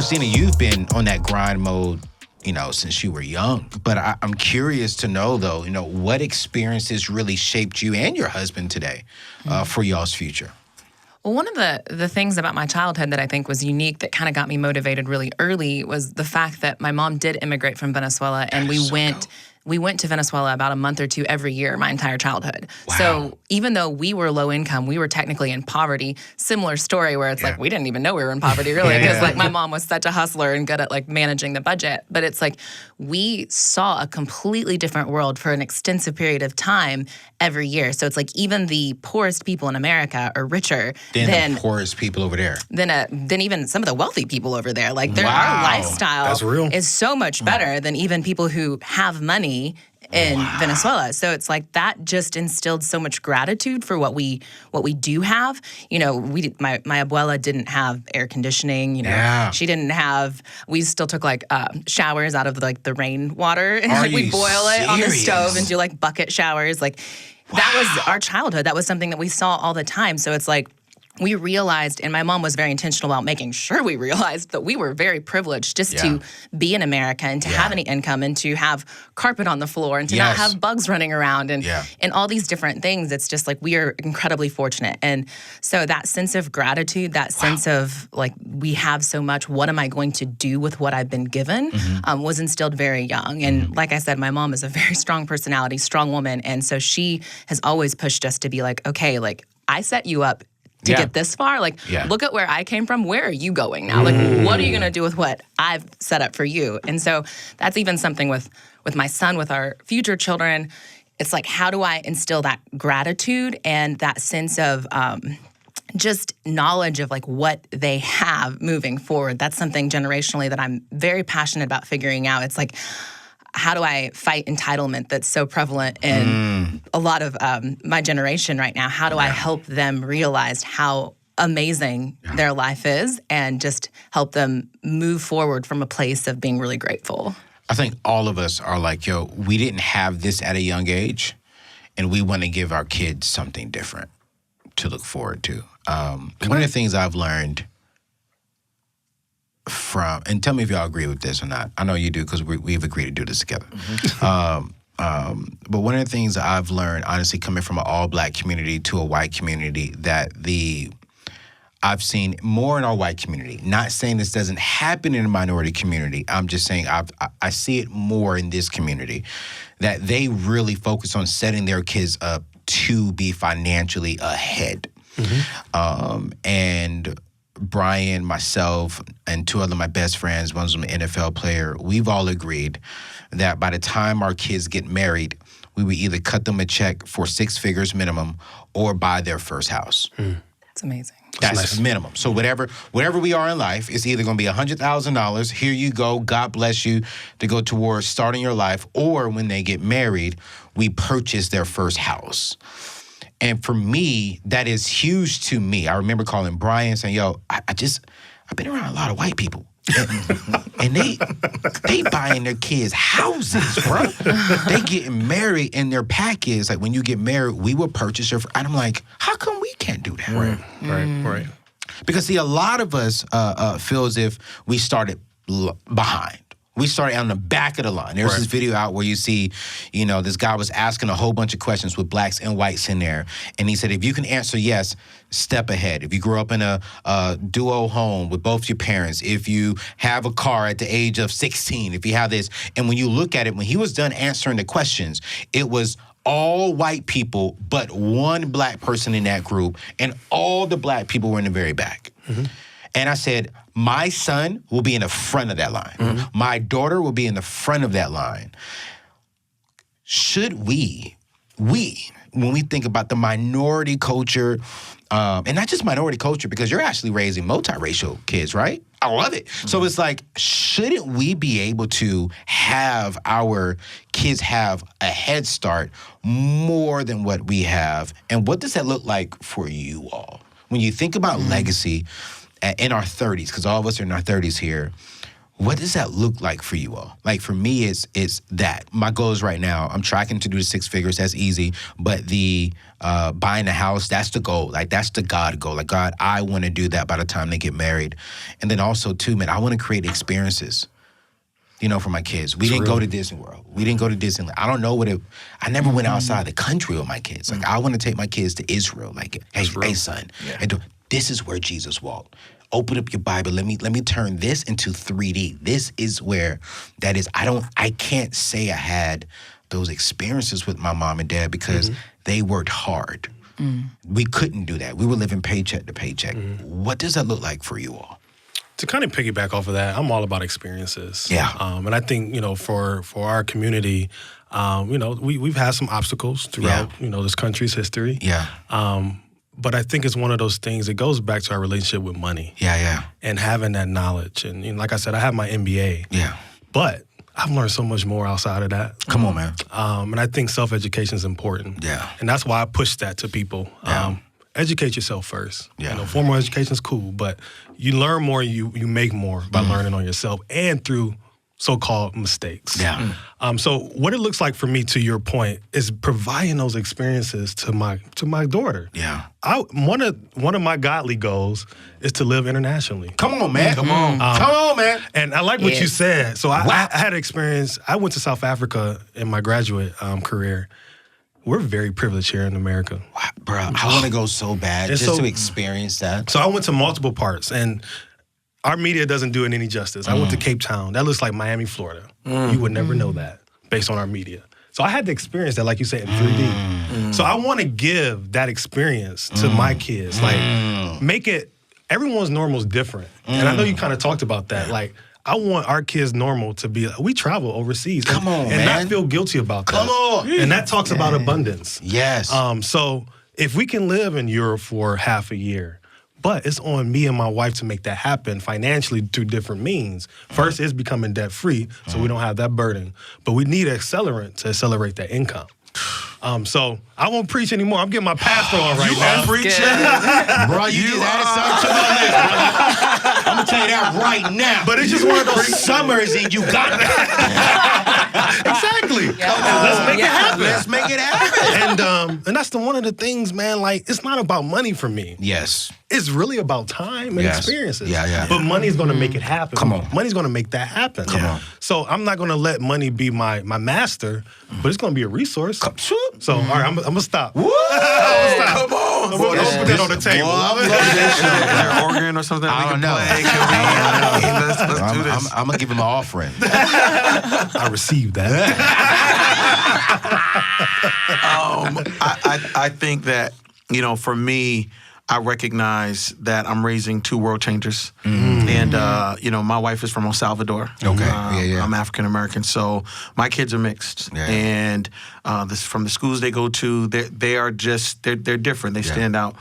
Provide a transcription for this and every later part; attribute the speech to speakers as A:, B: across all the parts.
A: Kristina, you've been on that grind mode, since you were young. But I'm curious to know, though, what experiences really shaped you and your husband today for y'all's future?
B: Well, one of the things about my childhood that I think was unique that kind of got me motivated really early was the fact that my mom did immigrate from Venezuela, and we went to Venezuela about a month or two every year my entire childhood.
A: Wow.
B: So even though we were low income, we were technically in poverty. Similar story where it's like we didn't even know we were in poverty really because like my mom was such a hustler and good at like managing the budget. But it's like we saw a completely different world for an extensive period of time every year. So it's like even the poorest people in America are richer than
A: the poorest people over there.
B: Than even some of the wealthy people over there. Like our lifestyle is so much better than even people who have money in Venezuela. So it's like that just instilled so much gratitude for what we do have. My abuela didn't have air conditioning. She didn't have. We still took like showers out of the rainwater and we boil it on the stove and do like bucket showers. Like that was our childhood. That was something that we saw all the time. So it's like we realized, and my mom was very intentional about making sure we realized that we were very privileged just to be in America and to have any income and to have carpet on the floor and to not have bugs running around and all these different things. It's just like we are incredibly fortunate. And so that sense of gratitude, that sense of like we have so much, what am I going to do with what I've been given, was instilled very young. And like I said, my mom is a very strong personality, strong woman. And so she has always pushed us to be like, okay, like I set you up to get this far. Like, look at where I came from. Where are you going now? Like, what are you going to do with what I've set up for you? And so that's even something with my son, with our future children. It's like, how do I instill that gratitude and that sense of just knowledge of like what they have moving forward? That's something generationally that I'm very passionate about figuring out. It's like, how do I fight entitlement that's so prevalent in a lot of my generation right now? How do I help them realize how amazing their life is and just help them move forward from a place of being really grateful?
A: I think all of us are like, we didn't have this at a young age, and we want to give our kids something different to look forward to. One of the things I've learned and tell me if y'all agree with this or not. I know you do because we've agreed to do this together. But one of the things I've learned, honestly, coming from an all-black community to a white community, that I've seen more in our white community. Not saying this doesn't happen in a minority community. I'm just saying I see it more in this community, that they really focus on setting their kids up to be financially ahead. And Brian, myself, and two other my best friends, one's an NFL player, we've all agreed that by the time our kids get married, we would either cut them a check for 6 figures minimum or buy their first house.
B: That's amazing.
A: That's nice. Minimum. So whatever we are in life, it's either going to be $100,000, here you go, God bless you, to go towards starting your life, or when they get married, we purchase their first house. And for me, that is huge to me. I remember calling Brian saying, I've been around a lot of white people. And they buying their kids houses, bro. They getting married, and their package, like when you get married, we will purchase your... And I'm like, how come we can't do that?
C: Right.
A: Because see, a lot of us feel as if we started behind. We started on the back of the line. There's this video out where you see, this guy was asking a whole bunch of questions with blacks and whites in there. And he said, if you can answer yes, step ahead. If you grew up in a duo home with both your parents, if you have a car at the age of 16, if you have this. And when you look at it, when he was done answering the questions, it was all white people but one black person in that group. And all the black people were in the very back. And I said, my son will be in the front of that line. My daughter will be in the front of that line. Should we, when we think about the minority culture, and not just minority culture, because you're actually raising multiracial kids, right? I love it. So it's like, shouldn't we be able to have our kids have a head start more than what we have? And what does that look like for you all? When you think about legacy, in our 30s, because all of us are in our 30s here, What does that look like for you all? Like for me, it's that. My goal is right now, I'm tracking to do the 6 figures. That's easy. But the buying a house, that's the goal. Like that's the God goal. Like God, I want to do that by the time they get married. And then also too, man, I want to create experiences, for my kids. We didn't go to Disney World. We didn't go to Disneyland. I don't know I never went outside the country with my kids. Like I want to take my kids to Israel. Like, hey son, this is where Jesus walked. Open up your Bible. Let me turn this into 3D. This is where that is. I can't say I had those experiences with my mom and dad because they worked hard. We couldn't do that. We were living paycheck to paycheck. What does that look like for you all?
C: To kind of piggyback off of that, I'm all about experiences.
A: Yeah.
C: And I think, for our community, we've had some obstacles throughout, this country's history.
A: Yeah.
C: But I think it's one of those things, it goes back to our relationship with money.
A: Yeah.
C: And having that knowledge. And like I said, I have my MBA.
A: Yeah.
C: But I've learned so much more outside of that.
A: Come on, man.
C: And I think self-education is important.
A: Yeah.
C: And that's why I push that to people.
A: Yeah.
C: Educate yourself first.
A: Yeah.
C: Formal education is cool, but you learn more, you make more by learning on yourself and through so-called mistakes.
A: Yeah.
C: So what it looks like for me, to your point, is providing those experiences to my daughter.
A: Yeah.
C: One of my godly goals is to live internationally.
A: Come on, man. Come on, man.
C: And I like what you said. So I had experience. I went to South Africa in my graduate career. We're very privileged here in America.
A: Wow, bro, I want to go so bad to experience that.
C: So I went to multiple parts, and our media doesn't do it any justice. I went to Cape Town. That looks like Miami, Florida. You would never know that based on our media. So I had to experience that, like you said, in 3D. So I want to give that experience to my kids. Like, make it, everyone's normal is different. And I know you kind of talked about that. Like, I want our kids' normal to be, we travel overseas.
A: Come on,
C: and
A: man.
C: not feel guilty about that.
A: Come on.
C: And that talks about abundance.
A: Yes.
C: So if we can live in Europe for half a year, but it's on me and my wife to make that happen financially through different means. First is becoming debt-free, so we don't have that burden. But we need an accelerant to accelerate that income. So I won't preach anymore. I'm getting my pastor on right now.
A: You preaching? Bro, you just added something to my list, bro. I'm going to tell you that right now.
C: But it's just one of those
A: summers in Uganda.
C: Exactly.
B: Yeah.
C: Let's make it happen.
A: Let's make it happen.
C: And that's one of the things, man, like, it's not about money for me.
A: Yes.
C: It's really about time and experiences.
A: Yeah.
C: But money's going to make it happen.
A: Come on.
C: Money's going to make that happen.
A: Come on.
C: So I'm not going to let money be my master, but it's going to be a resource. So, all right, I'm going to stop.
A: Woo!
C: Stop.
A: Come on.
C: I'm going to put that on the table.
D: Is there an organ or something
A: I
D: we
A: don't
D: can
A: know.
D: play? Let's do this.
A: I'm going to give him an offering.
C: I received that.
D: I think that, for me, I recognize that I'm raising 2 world changers. And, my wife is from El Salvador.
A: Okay.
D: I'm African American, so my kids are mixed.
A: Yeah.
D: And from the schools they go to, they're different. They stand out.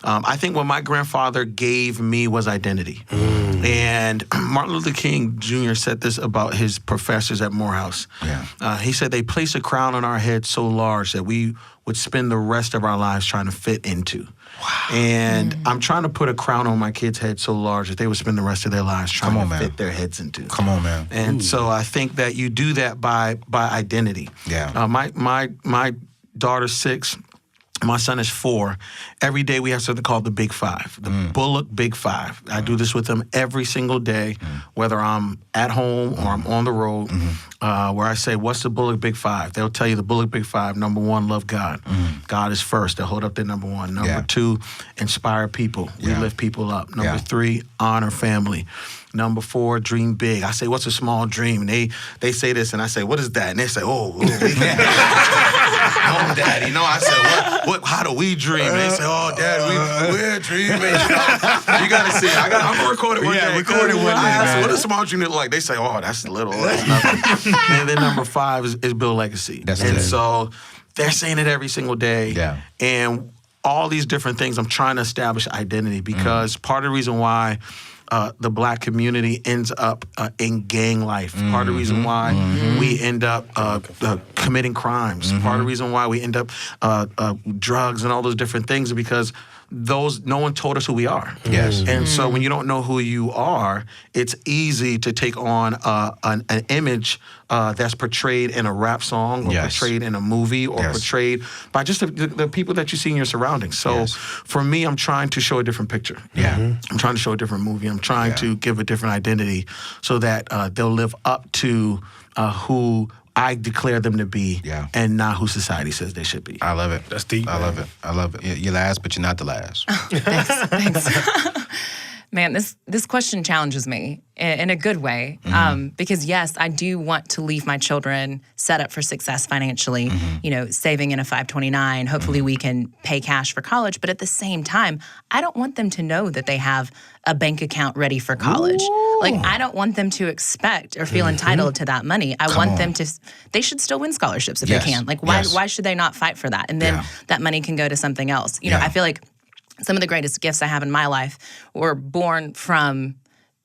D: I think what my grandfather gave me was identity. And Martin Luther King Jr. said this about his professors at Morehouse.
A: Yeah.
D: He said, they place a crown on our head so large that we would spend the rest of our lives trying to fit into. Wow. And I'm trying to put a crown on my kids' head so large that they would spend the rest of their lives trying to fit their heads into.
A: Come on, man.
D: And so I think that you do that by identity.
A: Yeah.
D: My daughter's 6. My son is 4. Every day we have something called the Big Five, the Bullock Big Five. I do this with them every single day, whether I'm at home or I'm on the road, where I say, what's the Bullock Big Five? They'll tell you the Bullock Big Five, number 1, love God. God is first. They'll hold up their number 1. Number 2, inspire people. We lift people up. Number 3, honor family. Number 4, dream big. I say, what's a small dream? And they say this, and I say, what is that? And they say, oh Daddy. I said, what? How do we dream? And they say, oh, Dad, we're dreaming. You got to see it. I'm going to record it one day.
A: Record it one day,
D: I asked,
A: man.
D: what does small dream look like? They say, oh, that's little. That's nothing. And then number 5 is build legacy. So they're saying it every single day.
A: Yeah.
D: And all these different things, I'm trying to establish identity because part of the reason why the Black community ends up in gang life. Part of the reason why we end up committing crimes. Part of the reason why we end up drugs and all those different things is because no one told us who we are.
A: Yes.
D: And so when you don't know who you are, it's easy to take on an image that's portrayed in a rap song or portrayed in a movie or portrayed by just the people that you see in your surroundings. So for me, I'm trying to show a different picture.
A: Yeah.
D: I'm trying to show a different movie. I'm trying to give a different identity so that they'll live up to who I declare them to be and not who society says they should be.
A: I love it.
C: That's deep.
A: I love it. I love it. You're last, but you're not the last.
B: Thanks. Man, this question challenges me in a good way because, yes, I do want to leave my children set up for success financially, saving in a 529. Hopefully we can pay cash for college. But at the same time, I don't want them to know that they have a bank account ready for college.
A: Ooh.
B: Like, I don't want them to expect or feel entitled to that money. I want them to, they should still win scholarships if they can. Like, why should they not fight for that? And then that money can go to something else. You know, I feel like some of the greatest gifts I have in my life were born from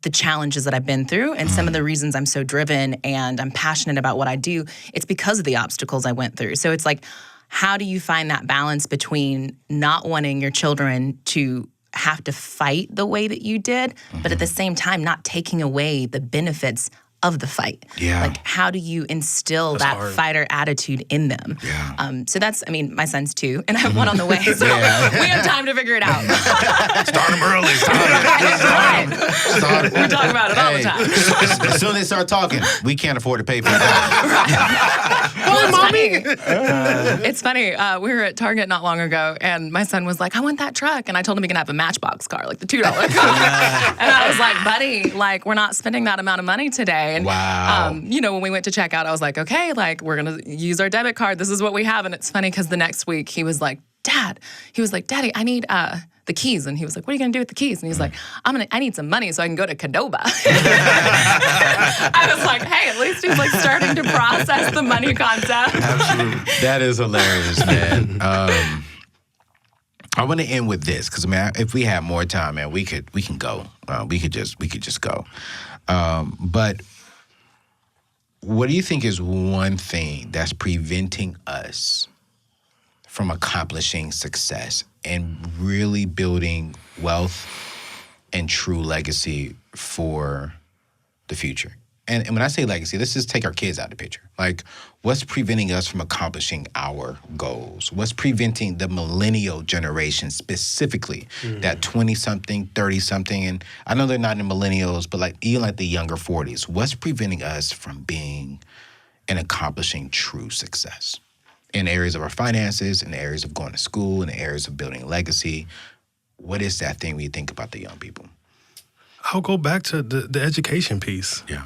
B: the challenges that I've been through and some of the reasons I'm so driven and I'm passionate about what I do. It's because of the obstacles I went through. So it's like, how do you find that balance between not wanting your children to have to fight the way that you did, but at the same time, not taking away the benefits of the fight? Like, how do you instill that fighter attitude in them? So that's, I mean, my son's 2, and I have one on the way, so we have time to figure it out.
C: Start them early.
B: We talk about it all the time.
A: As soon as they start talking, we can't afford to pay for it.
B: It's funny. We were at Target not long ago, and my son was like, I want that truck. And I told him he can have a Matchbox car, like the $2 car. And I was like, buddy, like, we're not spending that amount of money today. And, when we went to check out, I was like, okay, like, we're going to use our debit card. This is what we have. And it's funny because the next week he was like, Daddy, I need the keys. And he was like, what are you going to do with the keys? And he was like, I need some money so I can go to Qdoba. I was like, hey, at least he's like starting to process the money concept.
D: Absolutely.
A: That is hilarious, man. I want to end with this because, man, if we had more time, man, we can go. We could just go. But what do you think is one thing that's preventing us from accomplishing success and really building wealth and true legacy for the future? And when I say legacy, let's just take our kids out of the picture. Like, what's preventing us from accomplishing our goals? What's preventing the millennial generation specifically, that 20-something, 30-something, and I know they're not in millennials, but like even like the younger 40s. What's preventing us from being and accomplishing true success in areas of our finances, in the areas of going to school, in the areas of building a legacy? What is that thing when you think about the young people?
C: I'll go back to the education piece.
A: Yeah.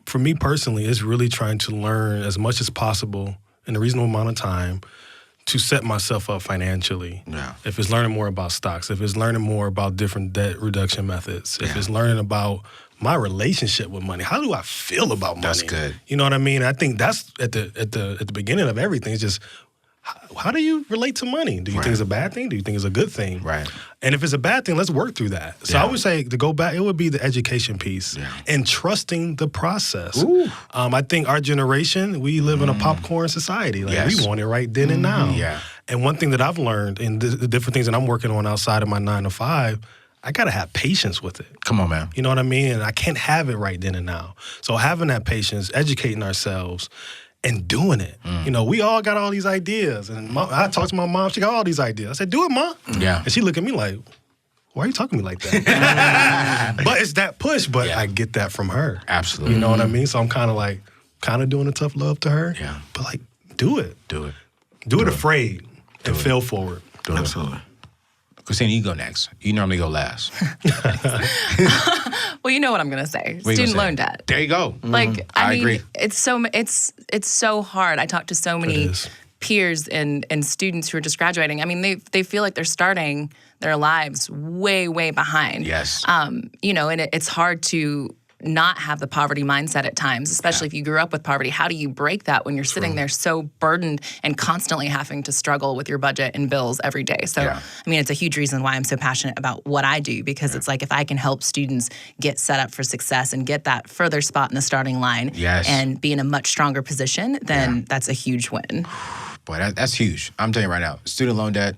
C: For me personally, it's really trying to learn as much as possible in a reasonable amount of time to set myself up financially.
A: Yeah.
C: If it's learning more about stocks, if it's learning more about different debt reduction methods, if it's learning about my relationship with money, how do I feel about money?
A: That's good.
C: You know what I mean? I think that's at the beginning of everything. It's just, how do you relate to money? Do you think it's a bad thing? Do you think it's a good thing?
A: Right.
C: And if it's a bad thing, let's work through that. So I would say, to go back, it would be the education piece and trusting the process. I think our generation, we live in a popcorn society. Like, we want it right then and now.
A: Yeah.
C: And one thing that I've learned in the different things that I'm working on outside of my 9 to 5, I got to have patience with it.
A: Come on, man.
C: You know what I mean? And I can't have it right then and now. So having that patience, educating ourselves, and doing it. You know, we all got all these ideas. And I talked to my mom, she got all these ideas. I said, do it, Mom.
A: Yeah.
C: And she looked at me like, why are you talking to me like that? But it's that push, but I get that from her.
A: Absolutely.
C: You know what I mean? So I'm kind of doing a tough love to her.
A: Yeah.
C: But like, do it.
A: Do it.
C: Do it afraid and fail forward.
A: Do it. Absolutely. Kristina, you go next. You normally go last.
B: Well, you know what I'm gonna say. Student loan debt.
A: There you go.
B: Like, I mean,
A: agree.
B: It's so hard. I talk to so many peers and students who are just graduating. I mean, they feel like they're starting their lives way, way behind.
A: Yes.
B: And it's hard to not have the poverty mindset at times, especially if you grew up with poverty. How do you break that when you're sitting there so burdened and constantly having to struggle with your budget and bills every day? So, I mean, it's a huge reason why I'm so passionate about what I do, because it's like, if I can help students get set up for success and get that further spot in the starting line and be in a much stronger position, then that's a huge win.
A: Boy, that's huge. I'm telling you right now, student loan debt,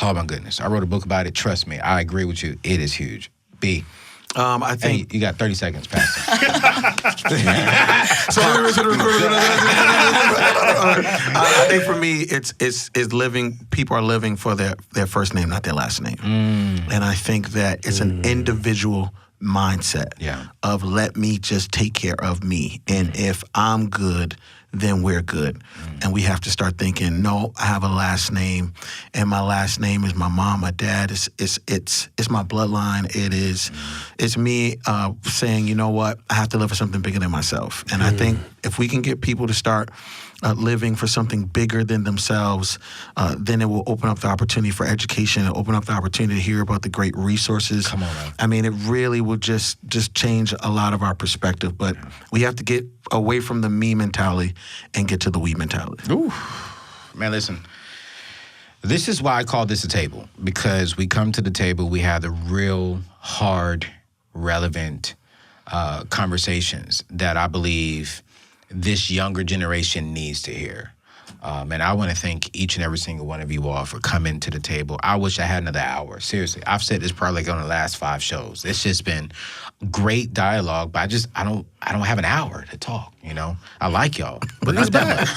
A: Oh my goodness. I wrote a book about it. Trust me. I agree with you. It is huge. B.
D: I think
A: you got 30 seconds, Pastor.
D: I think for me, it's living. People are living for their first name, not their last name. And I think that it's an individual mindset of let me just take care of me. And if I'm good, then we're good. And we have to start thinking, no, I have a last name, and my last name is my mom, my dad. It's my bloodline. It's me saying, you know what, I have to live for something bigger than myself. And I think if we can get people to start living for something bigger than themselves, then it will open up the opportunity for education and open up the opportunity to hear about the great resources.
A: Come on, man.
D: I mean, it really will just change a lot of our perspective. But we have to get away from the me mentality and get to the we mentality.
A: Ooh. Man, listen. This is why I call this a table, because we come to the table, we have the real hard, relevant conversations that I believe this younger generation needs to hear. And I want to thank each and every single one of you all for coming to the table. I wish I had another hour. Seriously, I've said this probably on the last 5 shows. It's just been great dialogue, but I don't have an hour to talk. You know, I like y'all, but not that much.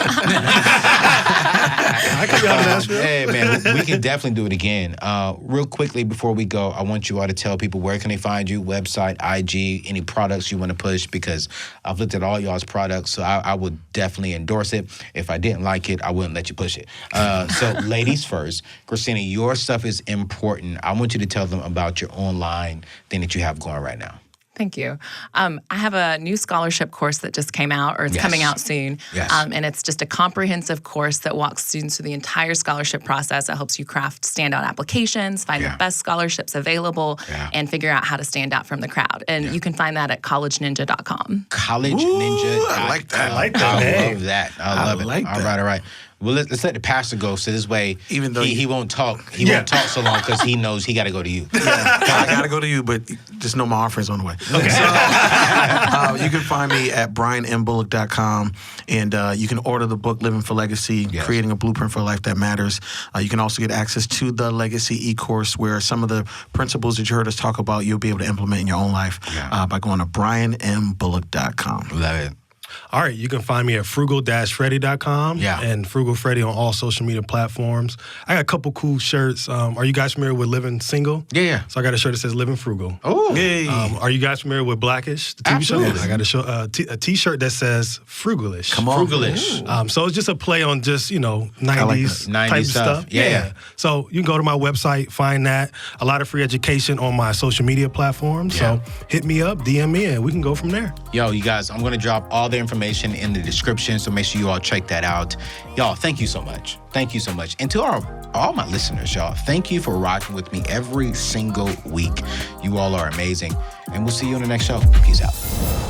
C: I could be out of Nashville.
A: Hey man, we can definitely do it again. Real quickly before we go, I want you all to tell people where can they find you, website, IG, any products you want to push, because I've looked at all y'all's products, so I would definitely endorse it. If I didn't like it, I wouldn't let you push it. So ladies first, Kristina, your stuff is important. I want you to tell them about your online thing that you have going right now.
B: Thank you. I have a new scholarship course that just came out, or it's coming out soon.
A: Yes.
B: And it's just a comprehensive course that walks students through the entire scholarship process. It helps you craft standout applications, find the best scholarships available, and figure out how to stand out from the crowd. And you can find that at collegeninja.com.
A: Collegeninja.com.
D: I like that.
C: I like that.
A: I love that. I love it.
D: like that.
A: All right. Well, let's let the pastor go, so this way,
D: Even though
A: he won't talk. He won't talk so long because he knows he got to go to you.
D: I got to go to you, but just know my offering's on the way. Okay. So, you can find me at brianmbullock.com, and you can order the book, Living for Legacy, Creating a Blueprint for a Life That Matters. You can also get access to the Legacy e-course, where some of the principles that you heard us talk about, you'll be able to implement in your own life by going to brianmbullock.com.
A: Love it.
C: All right, you can find me at frugal-freddy.com and Frugal Freddy on all social media platforms. I got a couple cool shirts. Are you guys familiar with Living Single?
A: Yeah.
C: So I got a shirt that says Living Frugal.
A: Oh.
D: Hey.
C: Are you guys familiar with Blackish, the TV
A: Absolutely.
C: show? I got a T-shirt that says Frugalish.
D: Come on.
A: Frugalish.
C: So it's just a play on just, 90s,
A: like 90s
C: type
A: stuff.
C: stuff.
A: Yeah.
C: So you can go to my website, find that. A lot of free education on my social media platforms. So hit me up, DM me, and we can go from there.
A: Yo, you guys, I'm going to drop all the information in the description, so make sure you all check that out. Y'all, thank you so much. Thank you so much. And to all my listeners, y'all, thank you for rocking with me every single week. You all are amazing. And we'll see you on the next show. Peace out.